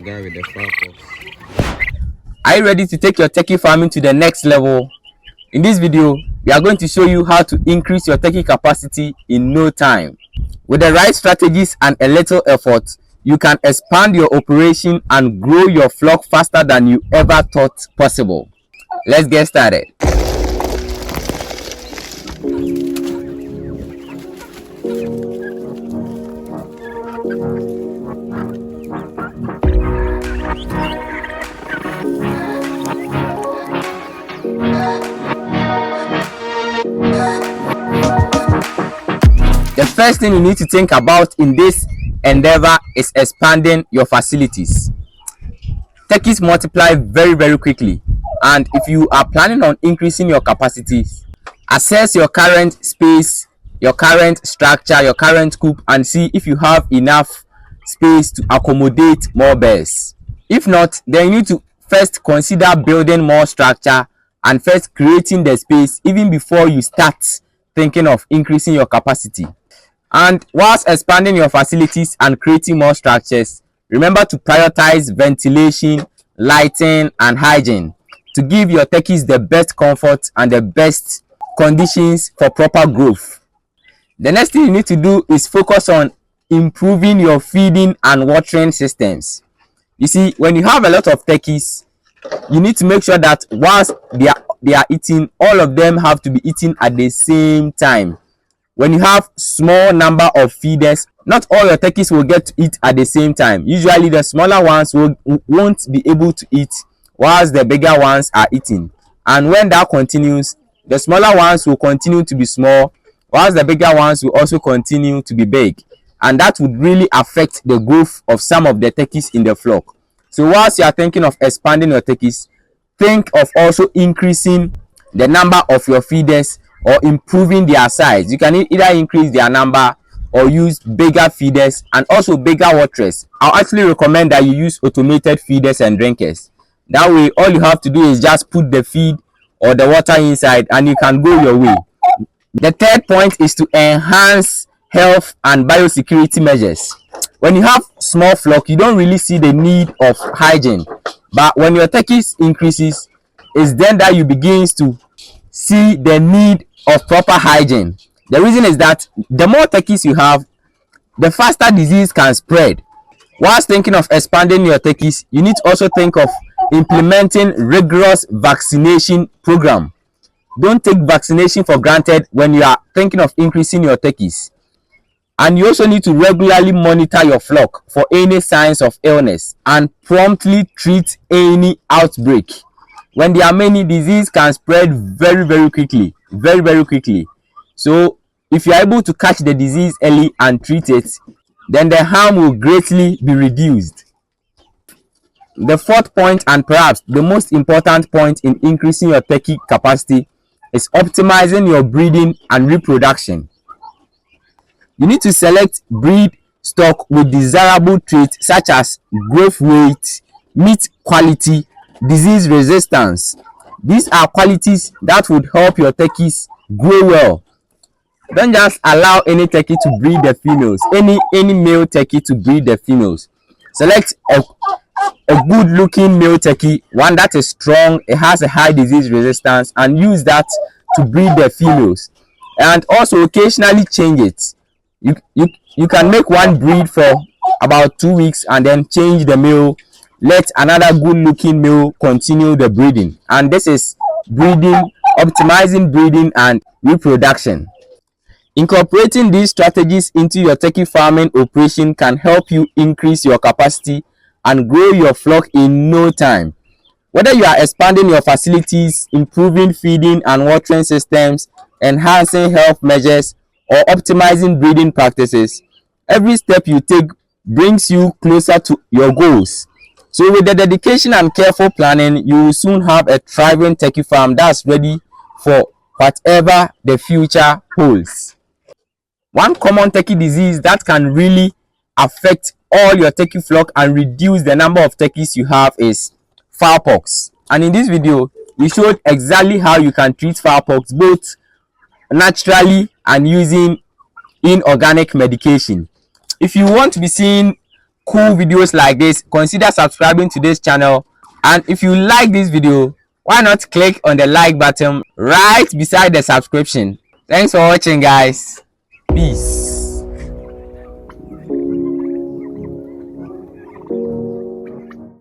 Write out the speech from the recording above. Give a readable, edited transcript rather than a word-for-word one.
Guy with the far. Are you ready to take your turkey farming to the next level? In this video, we are going to show you how to increase your turkey capacity in no time. With the right strategies and a little effort, you can expand your operation and grow your flock faster than you ever thought possible. Let's get started. The first thing you need to think about in this endeavor is expanding your facilities. Turkeys multiply very quickly, and if you are planning on increasing your capacity, assess your current space, your current structure, your current coop, and see if you have enough space to accommodate more birds. If not, then you need to first consider building more structure and first creating the space even before you start thinking of increasing your capacity. And whilst expanding your facilities and creating more structures, remember to prioritize ventilation, lighting, and hygiene to give your turkeys the best comfort and the best conditions for proper growth. The next thing you need to do is focus on improving your feeding and watering systems. You see, when you have a lot of turkeys, you need to make sure that whilst they are eating, all of them have to be eating at the same time. When you have small number of feeders, not all your turkeys will get to eat at the same time. Usually the smaller ones won't be able to eat whilst the bigger ones are eating. And when that continues, the smaller ones will continue to be small whilst the bigger ones will also continue to be big. And that would really affect the growth of some of the turkeys in the flock. So whilst you are thinking of expanding your turkeys, think of also increasing the number of your feeders or improving their size. You can either increase their number or use bigger feeders and also bigger waterers. I'll actually recommend that you use automated feeders and drinkers. That way, all you have to do is just put the feed or the water inside and you can go your way. The third point is to enhance health and biosecurity measures. When you have small flock, you don't really see the need of hygiene. But when your turkeys increases, it's then that you begin to see the need of proper hygiene. The reason is that the more turkeys you have, the faster disease can spread. Whilst thinking of expanding your turkeys, you need to also think of implementing rigorous vaccination program. Don't take vaccination for granted when you are thinking of increasing your turkeys. And you also need to regularly monitor your flock for any signs of illness and promptly treat any outbreak. When there are many, disease can spread very quickly, very quickly. So if you are able to catch the disease early and treat it, then the harm will greatly be reduced. The fourth point, and perhaps the most important point in increasing your turkey capacity, is optimizing your breeding and reproduction. You need to select breed stock with desirable traits such as growth weight, meat quality, disease resistance. These are qualities that would help your turkeys grow well. Don't just allow any turkey to breed the females, any male turkey to breed the females. Select a good looking male turkey, one that is strong, it has a high disease resistance, and use that to breed the females. And also occasionally change it. You can make one breed for about 2 weeks and then change the male. Let another good looking male continue the breeding. And this is breeding, optimizing breeding and reproduction. Incorporating these strategies into your turkey farming operation can help you increase your capacity and grow your flock in no time. Whether you are expanding your facilities, improving feeding and watering systems, enhancing health measures, or optimizing breeding practices, every step you take brings you closer to your goals. So with the dedication and careful planning, you will soon have a thriving turkey farm that's ready for whatever the future holds. One common turkey disease that can really affect all your turkey flock and reduce the number of turkeys you have is fowlpox. And in this video, we showed exactly how you can treat fowlpox both naturally and using inorganic medication. If you want to be seeing cool videos like this, consider subscribing to this channel. And if you like this video, why not click on the like button right beside the subscription. Thanks for watching, guys. Peace.